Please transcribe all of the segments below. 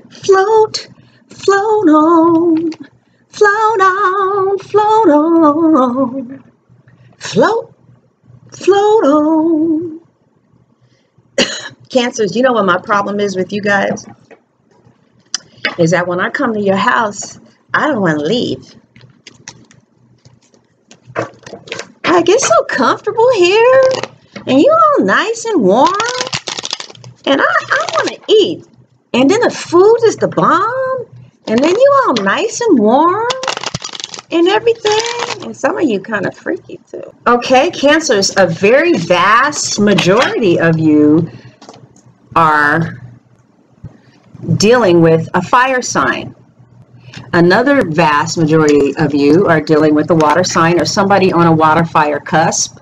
Float, float on, float on, float on, float, float on. Cancers, you know what my problem is with you guys? Is that when I come to your house, I don't want to leave. I get so comfortable here, and you all nice and warm, and I want to eat. And then the food is the bomb, and then you all nice and warm and everything. And some of you kind of freaky too. Okay, Cancers, a very vast majority of you are dealing with a fire sign. Another vast majority of you are dealing with a water sign or somebody on a water fire cusp.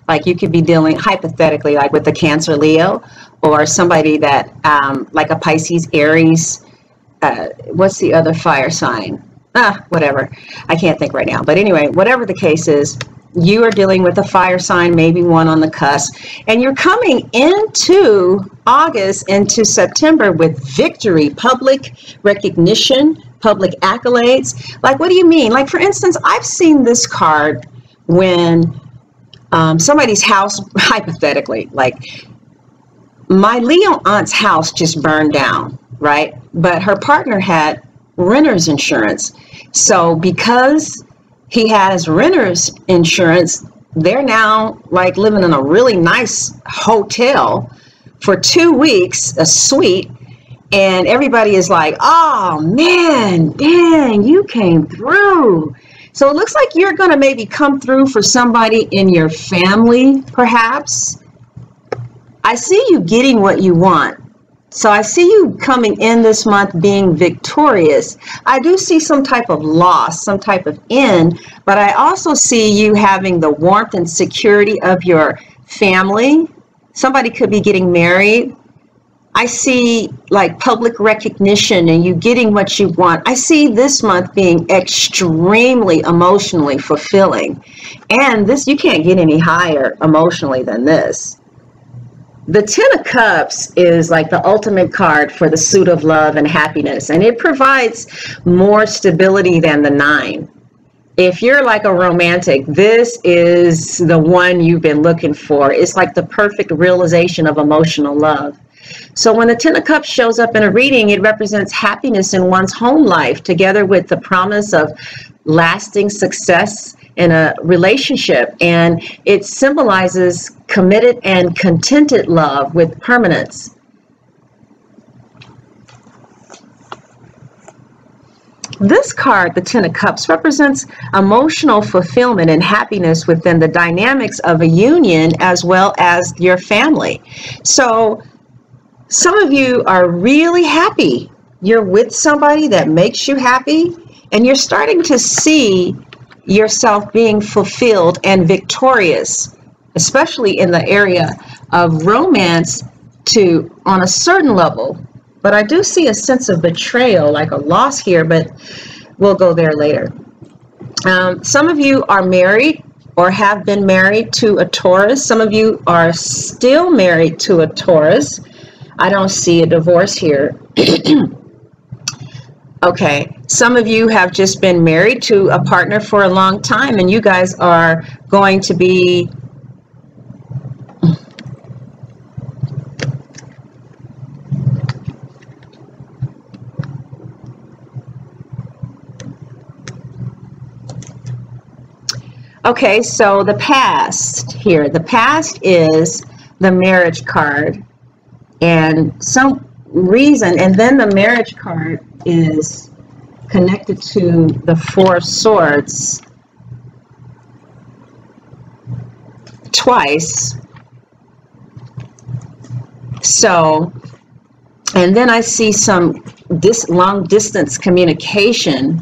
Like you could be dealing hypothetically like with the Cancer Leo, or somebody that like a Pisces, Aries. What's the other fire sign? Whatever. I can't think right now. But anyway, whatever the case is, you are dealing with a fire sign, maybe one on the cusp, and you're coming into August, into September with victory, public recognition, public accolades. Like, what do you mean? Like, for instance, I've seen this card when somebody's house, hypothetically, like my Leo aunt's house just burned down, right? But her partner had renter's insurance. So because he has renter's insurance, they're now like living in a really nice hotel for 2 weeks, a suite, and everybody is like, oh man, dang, you came through. So it looks like you're going to maybe come through for somebody in your family, perhaps. I see you getting what you want. So I see you coming in this month being victorious. I do see some type of loss, some type of end, but I also see you having the warmth and security of your family. Somebody could be getting married. I see like public recognition and you getting what you want. I see this month being extremely emotionally fulfilling. And this, you can't get any higher emotionally than this. The Ten of Cups is like the ultimate card for the suit of love and happiness, and it provides more stability than the Nine. If you're like a romantic, this is the one you've been looking for. It's like the perfect realization of emotional love. So when the Ten of Cups shows up in a reading, it represents happiness in one's home life, together with the promise of lasting success in a relationship, and it symbolizes committed and contented love with permanence. This card, the Ten of Cups, represents emotional fulfillment and happiness within the dynamics of a union as well as your family. So some of you are really happy. You're with somebody that makes you happy, and you're starting to see yourself being fulfilled and victorious, especially in the area of romance on a certain level. But I do see a sense of betrayal, like a loss here, but we'll go there later. Some of you are married or have been married to a Taurus. Some of you are still married to a Taurus. I don't see a divorce here. Okay, some of you have just been married to a partner for a long time, and you guys are going to be okay, so the past here. The past is the marriage card, and some reason, and then the marriage card is connected to the Four of Swords twice. So, and then I see some long distance communication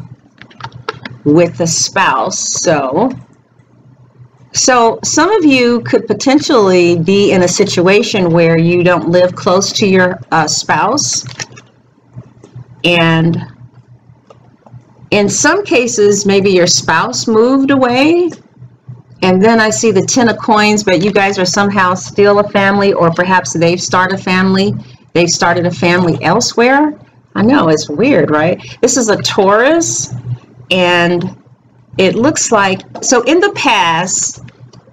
with the spouse. So some of you could potentially be in a situation where you don't live close to your spouse. And in some cases, maybe your spouse moved away. And then I see the Ten of Coins, but you guys are somehow still a family, or perhaps they've started a family. They've started a family elsewhere. I know, it's weird, right? This is a Taurus, and it looks like, so in the past,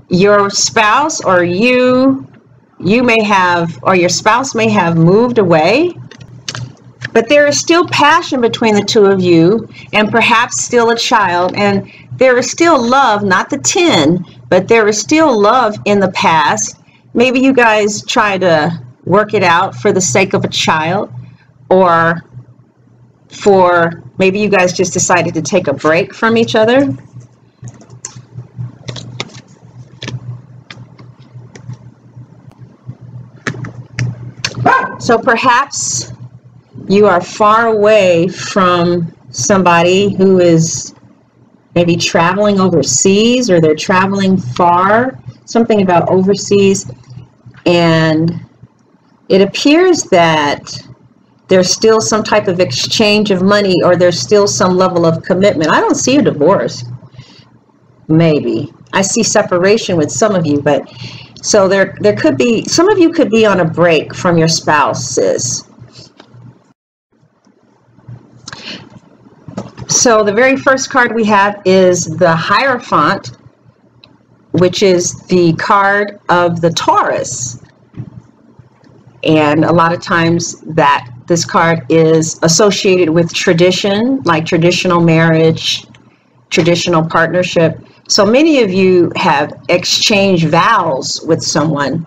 your spouse or you may have, or your spouse may have moved away, but there is still passion between the two of you, and perhaps still a child, and there is still love, not the 10, but there is still love in the past. Maybe you guys try to work it out for the sake of a child, or for maybe you guys just decided to take a break from each other. So perhaps you are far away from somebody who is maybe traveling overseas, or they're traveling far, something about overseas, and it appears that there's still some type of exchange of money, or there's still some level of commitment. I don't see a divorce. Maybe. I see separation with some of you, but so there could be, some of you could be on a break from your spouses. So the very first card we have is the Hierophant, which is the card of the Taurus. And a lot of times that this card is associated with tradition, like traditional marriage, traditional partnership. So many of you have exchanged vows with someone,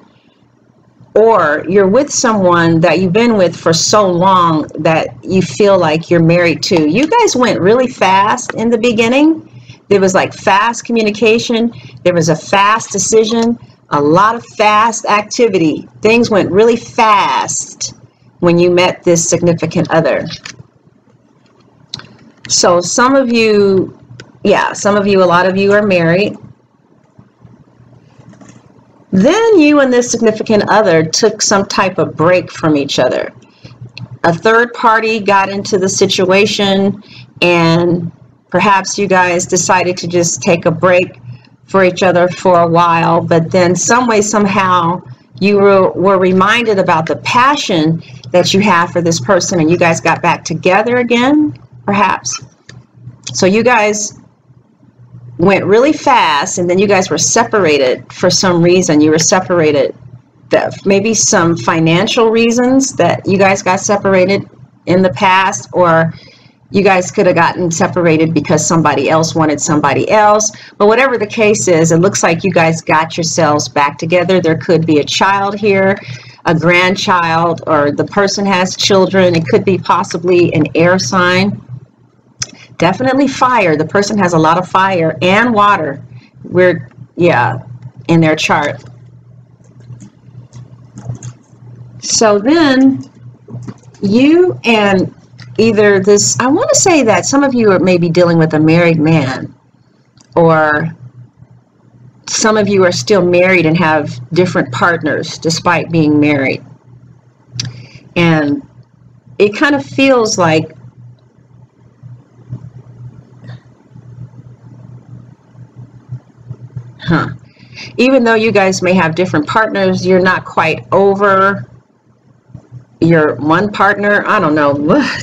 or you're with someone that you've been with for so long that you feel like you're married to. You guys went really fast in the beginning. There was like fast communication. There was a fast decision, a lot of fast activity. Things went really fast when you met this significant other. So some of you, yeah, some of you, a lot of you are married. Then you and this significant other took some type of break from each other. A third party got into the situation, and perhaps you guys decided to just take a break for each other for a while, but then some way, somehow, you were reminded about the passion that you have for this person, and you guys got back together again, perhaps. So you guys went really fast, and then you guys were separated for some reason. You were separated, maybe some financial reasons that you guys got separated in the past, or you guys could have gotten separated because somebody else wanted somebody else. But whatever the case is, it looks like you guys got yourselves back together. There could be a child here, a grandchild, or the person has children. It could be possibly an air sign. Definitely fire. The person has a lot of fire and water. In their chart. So then you and either this, I want to say that some of you are maybe dealing with a married man, or some of you are still married and have different partners despite being married. And it kind of feels like even though you guys may have different partners, you're not quite over your one partner. I don't know.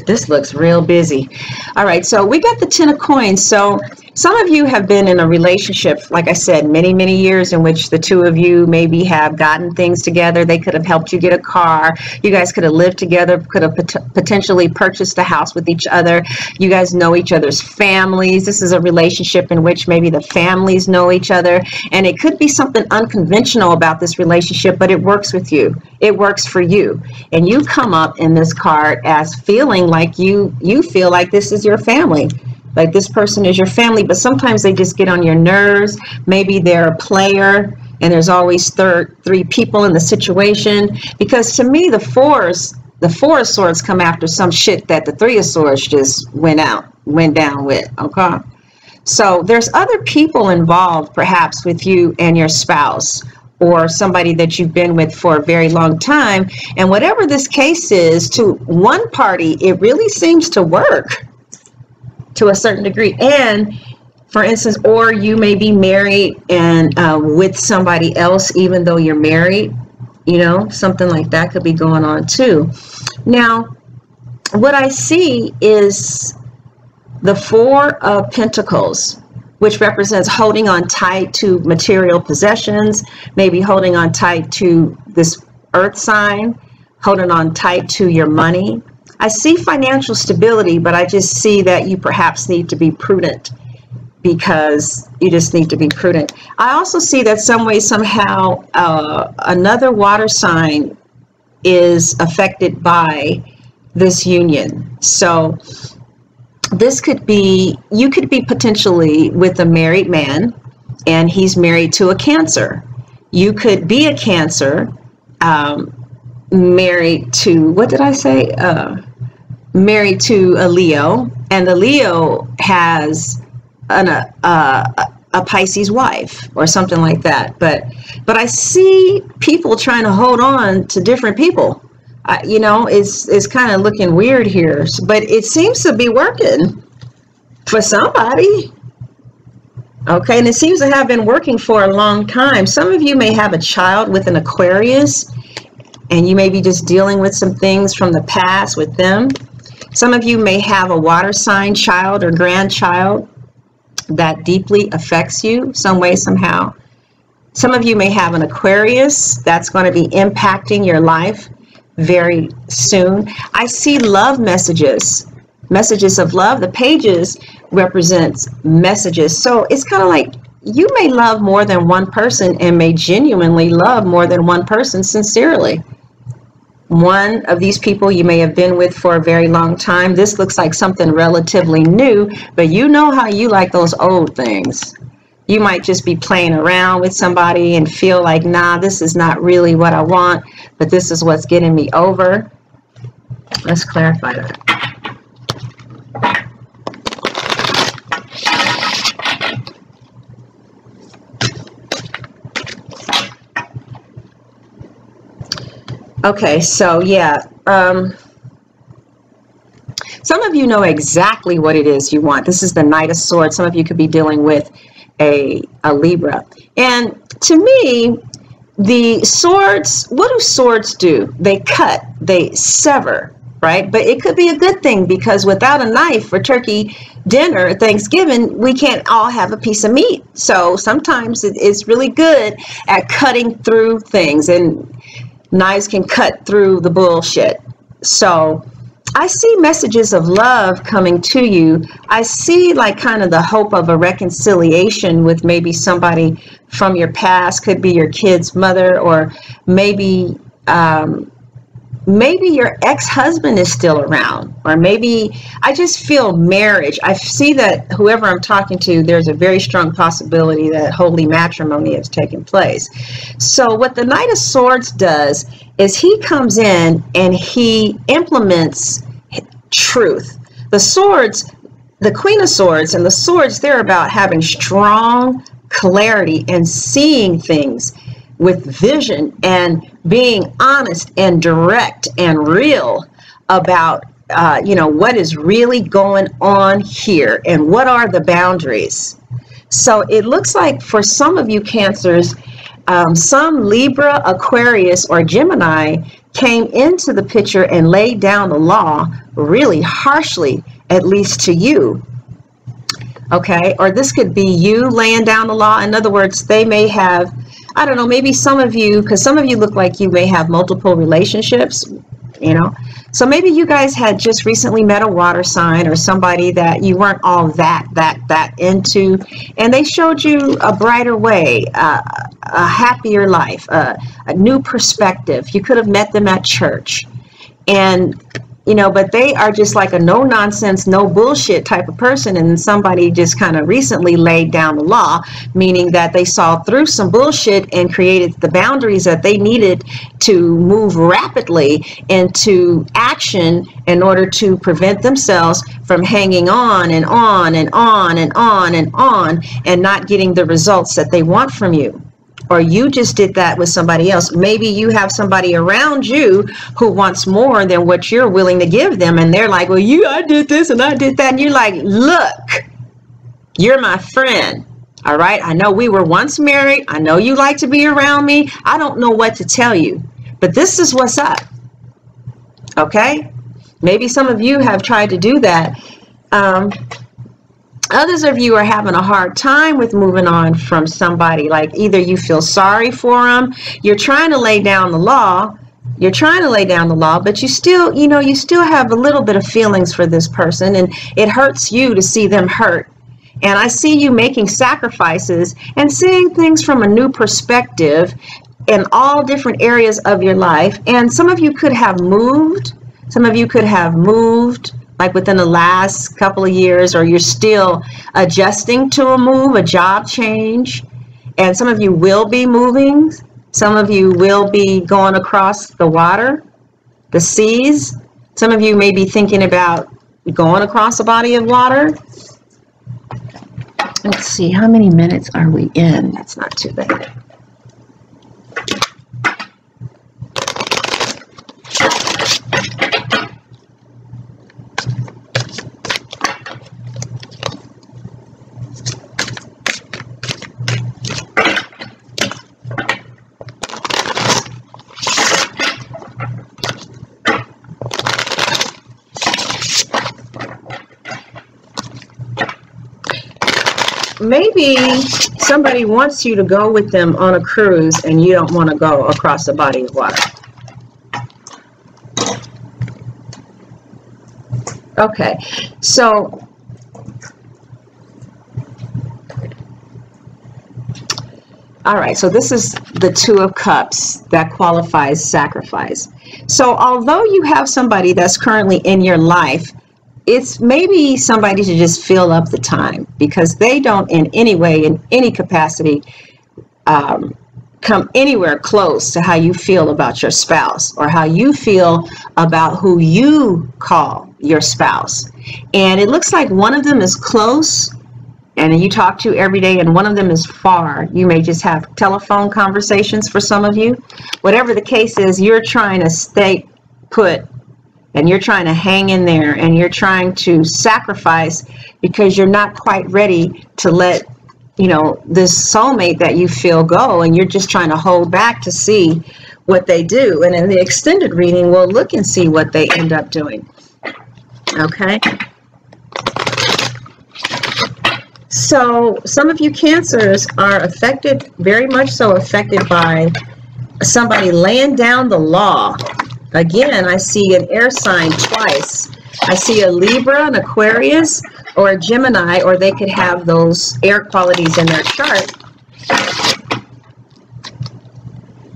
This looks real busy. All right, so we got the 10 of coins. So some of you have been in a relationship, like I said, many, many years, in which the two of you maybe have gotten things together. They could have helped you get a car. You guys could have lived together, could have potentially purchased a house with each other. You guys know each other's families. This is a relationship in which maybe the families know each other. And it could be something unconventional about this relationship, but it works with you. It works for you. And you come up in this card as feeling like you feel like this is your family. Like this person is your family, but sometimes they just get on your nerves. Maybe they're a player, and there's always three people in the situation. Because to me, the four of swords come after some shit that the 3 of swords just went down with. Okay, so there's other people involved, perhaps with you and your spouse, or somebody that you've been with for a very long time. And whatever this case is, to one party, it really seems to work to a certain degree. And for instance, or you may be married and with somebody else, even though you're married, you know, something like that could be going on too. Now, what I see is the Four of Pentacles, which represents holding on tight to material possessions, maybe holding on tight to this earth sign, holding on tight to your money. I see financial stability, but I just see that you perhaps need to be prudent, because you just need to be prudent. I also see that some way, somehow, another water sign is affected by this union. So this could be, you could be potentially with a married man and he's married to a Cancer. You could be a Cancer, married to, what did I say? Married to a Leo, and the Leo has a Pisces wife or something like that. But I see people trying to hold on to different people. You know, it's kind of looking weird here, but it seems to be working for somebody. Okay, and it seems to have been working for a long time. Some of you may have a child with an Aquarius, and you may be just dealing with some things from the past with them. Some of you may have a water sign child or grandchild that deeply affects you some way, somehow. Some of you may have an Aquarius that's going to be impacting your life very soon. I see love messages, messages of love. The pages represents messages. So it's kind of like you may love more than one person and may genuinely love more than one person sincerely. One of these people you may have been with for a very long time. This looks like something relatively new, but you know how you like those old things. You might just be playing around with somebody and feel like, nah, this is not really what I want, but this is what's getting me over. Let's clarify that. Okay, so yeah, some of you know exactly what it is you want. This is the Knight of Swords. Some of you could be dealing with a Libra. And to me, the swords, what do swords do? They cut, they sever, right? But it could be a good thing, because without a knife for turkey dinner, Thanksgiving, we can't all have a piece of meat. So sometimes it's really good at cutting through things, and knives can cut through the bullshit. So I see messages of love coming to you. I see like kind of the hope of a reconciliation with maybe somebody from your past. Could be your kid's mother, or maybe maybe your ex-husband is still around, or maybe I just feel marriage. I see that whoever I'm talking to, there's a very strong possibility that holy matrimony is taking place. So what the Knight of Swords does is he comes in and he implements truth. The swords, the Queen of Swords and the swords, they're about having strong clarity and seeing things with vision and being honest and direct and real about you know, what is really going on here and what are the boundaries. So it looks like for some of you Cancers, some Libra, Aquarius, or Gemini came into the picture and laid down the law really harshly, at least to you. Okay, or this could be you laying down the law. In other words, they may have, I don't know, maybe some of you, because some of you look like you may have multiple relationships, you know. So maybe you guys had just recently met a water sign or somebody that you weren't all that into, and they showed you a brighter way, a happier life, a new perspective. You could have met them at church, and you know, but they are just like a no nonsense, no bullshit type of person. And somebody just kind of recently laid down the law, meaning that they saw through some bullshit and created the boundaries that they needed to move rapidly into action in order to prevent themselves from hanging on and on and on and on and on and not getting the results that they want from you. Or you just did that with somebody else. Maybe you have somebody around you who wants more than what you're willing to give them. And they're like, well, I did this and I did that. And you're like, look, you're my friend. All right. I know we were once married. I know you like to be around me. I don't know what to tell you, but this is what's up. Okay. Maybe some of you have tried to do that. Others of you are having a hard time with moving on from somebody. Like either you feel sorry for them, you're trying to lay down the law, but you still, you still have a little bit of feelings for this person, and it hurts you to see them hurt. And I see you making sacrifices and seeing things from a new perspective in all different areas of your life. And some of you could have moved. Some of you could have moved like within the last couple of years, or you're still adjusting to a move, a job change. And some of you will be moving. Some of you will be going across the water, the seas. Some of you may be thinking about going across a body of water. Let's see, how many minutes are we in? That's not too bad. Maybe somebody wants you to go with them on a cruise and you don't want to go across a body of water. Okay, so all right, so this is the Two of Cups that qualifies sacrifice. So although you have somebody that's currently in your life, it's maybe somebody to just fill up the time, because they don't in any way, in any capacity, come anywhere close to how you feel about your spouse, or how you feel about who you call your spouse. And it looks like one of them is close and you talk to every day, and one of them is far. You may just have telephone conversations for some of you. Whatever the case is, you're trying to stay put, and you're trying to hang in there, and you're trying to sacrifice because you're not quite ready to let, this soulmate that you feel go, and you're just trying to hold back to see what they do. And in the extended reading, we'll look and see what they end up doing. Okay? So some of you Cancers are affected, very much so affected by somebody laying down the law. Again, I see an air sign twice. I see a Libra, an Aquarius, or a Gemini, or they could have those air qualities in their chart.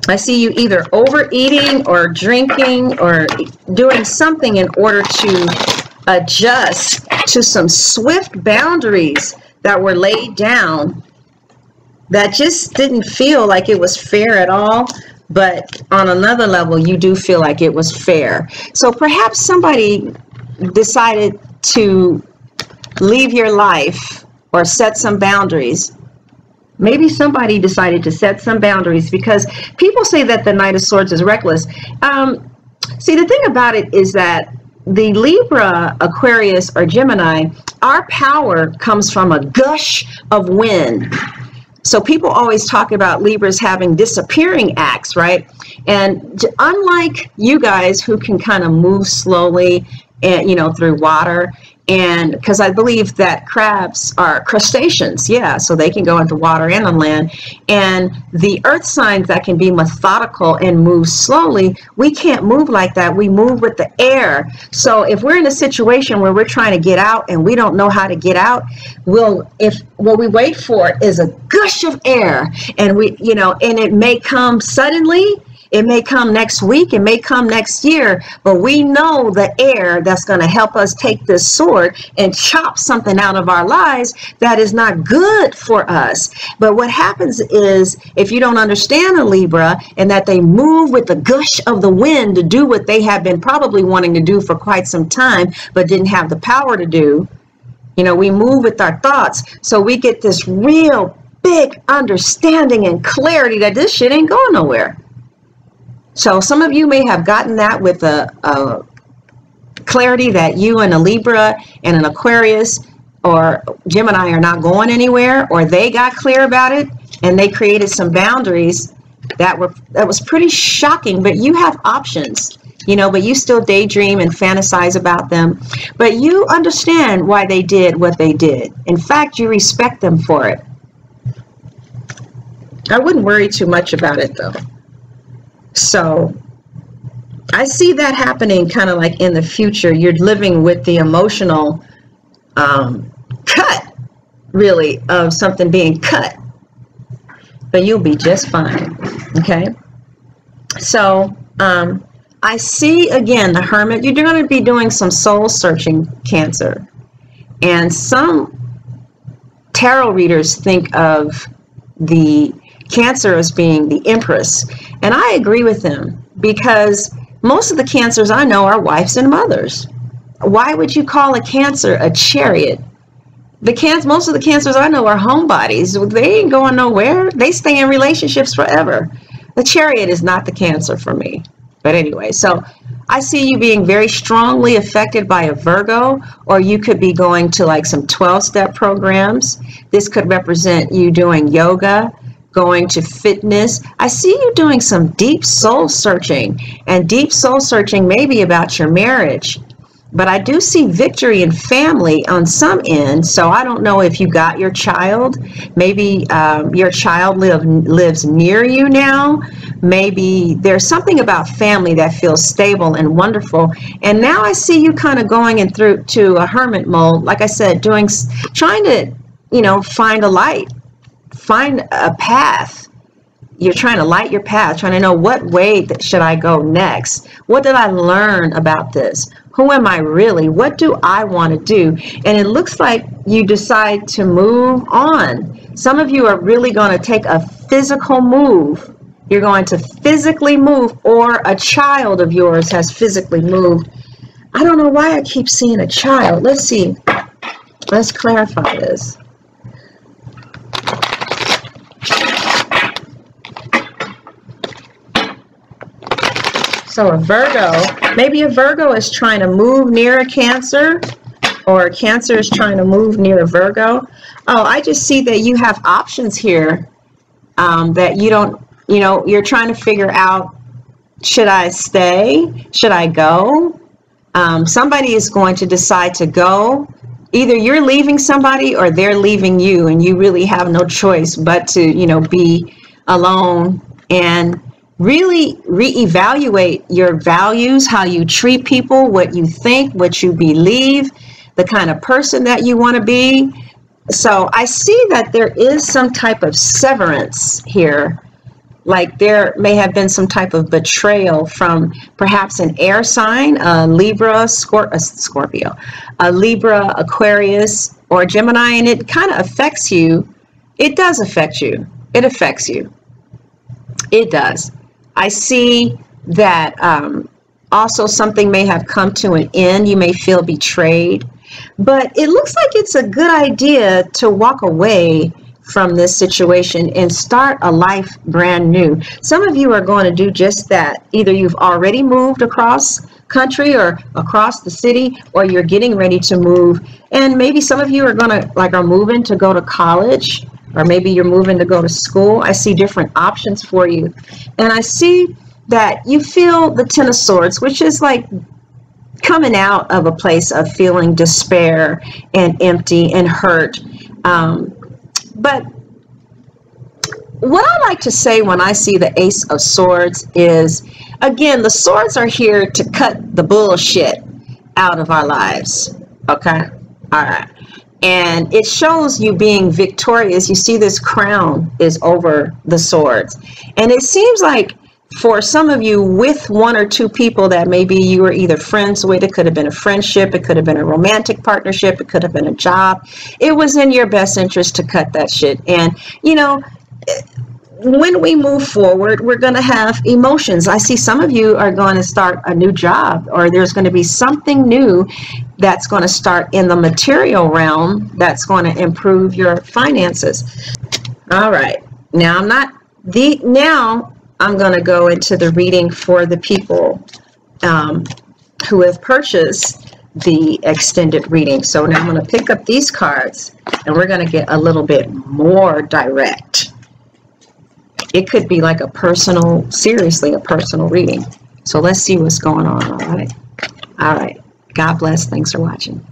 I see you either overeating or drinking or doing something in order to adjust to some swift boundaries that were laid down that just didn't feel like it was fair at all. But on another level, you do feel like it was fair. So perhaps somebody decided to leave your life or set some boundaries. Maybe somebody decided to set some boundaries, because people say that the Knight of Swords is reckless. See, the thing about it is that the Libra, Aquarius, or Gemini, our power comes from a gush of wind. So people always talk about Libras having disappearing acts, right? And unlike you guys who can kind of move slowly and, through water, and because I believe that crabs are crustaceans, yeah, so they can go into water and on land. And the earth signs that can be methodical and move slowly, we can't move like that. We move with the air. So if we're in a situation where we're trying to get out and we don't know how to get out, what we wait for is a gush of air, and and it may come suddenly. It may come next week, it may come next year, but we know the air that's going to help us take this sword and chop something out of our lives that is not good for us. But what happens is, if you don't understand a Libra, and that they move with the gush of the wind to do what they have been probably wanting to do for quite some time, but didn't have the power to do, we move with our thoughts. So we get this real big understanding and clarity that this shit ain't going nowhere. So some of you may have gotten that with a clarity that you and a Libra and an Aquarius or Gemini are not going anywhere, or they got clear about it and they created some boundaries that was pretty shocking. But you have options. you know, but you still daydream and fantasize about them. But you understand why they did what they did. In fact, you respect them for it. I wouldn't worry too much about it, though. So I see that happening kind of like in the future. You're living with the emotional cut, really, of something being cut. But you'll be just fine, okay? So I see, again, the Hermit. You're going to be doing some soul-searching, Cancer. And some tarot readers think of the Cancer as being the Empress. And I agree with them, because most of the Cancers I know are wives and mothers. Why would you call a Cancer a Chariot? Most of the Cancers I know are homebodies. They ain't going nowhere. They stay in relationships forever. The Chariot is not the Cancer for me. But anyway, so I see you being very strongly affected by a Virgo, or you could be going to like some 12-step programs. This could represent you doing yoga, going to fitness. I see you doing some deep soul searching, and deep soul searching may be about your marriage. But I do see victory in family on some end. So I don't know if you got your child. Maybe your child lives near you now. Maybe there's something about family that feels stable and wonderful. And now I see you kind of going in through to a hermit mode. Like I said, trying to, you know, find a light, find a path. You're trying to light your path, trying to know what way should I go next? What did I learn about this? Who am I really? What do I want to do? And it looks like you decide to move on. Some of you are really going to take a physical move. You're going to physically move, or a child of yours has physically moved. I don't know why I keep seeing a child. Let's see. Let's clarify this. So a Virgo, maybe a Virgo is trying to move near a Cancer, or a Cancer is trying to move near a Virgo. Oh, I just see that you have options here that you don't, you know, you're trying to figure out, should I stay? Should I go? Somebody is going to decide to go. Either you're leaving somebody or they're leaving you, and you really have no choice but to, you know, be alone and really reevaluate your values, how you treat people, what you think, what you believe, the kind of person that you want to be. So I see that there is some type of severance here. Like there may have been some type of betrayal from perhaps an air sign, a Libra, Scorpio, a Libra, Aquarius, or Gemini, and it kind of affects you. It does affect you. It affects you. It does. I see that also something may have come to an end. You may feel betrayed, but it looks like it's a good idea to walk away from this situation and start a life brand new. Some of you are going to do just that. Either you've already moved across country or across the city, or you're getting ready to move. And maybe some of you are going to are moving to go to college, or maybe you're moving to go to school. I see different options for you. And I see that you feel the Ten of Swords, which is like coming out of a place of feeling despair and empty and hurt. But what I like to say when I see the Ace of Swords is, again, the swords are here to cut the bullshit out of our lives. Okay? All right. And it shows you being victorious. You see this crown is over the swords. And it seems like for some of you, with one or two people that maybe you were either friends with, it could have been a friendship, it could have been a romantic partnership, it could have been a job. It was in your best interest to cut that shit. And, you know, when we move forward, we're going to have emotions. I see some of you are going to start a new job, or there's going to be something new that's going to start in the material realm that's going to improve your finances. All right. Now I'm going to go into the reading for the people who have purchased the extended reading. So now I'm going to pick up these cards, and we're going to get a little bit more direct. It could be like a personal, seriously, a personal reading. So let's see what's going on, all right? All right. God bless. Thanks for watching.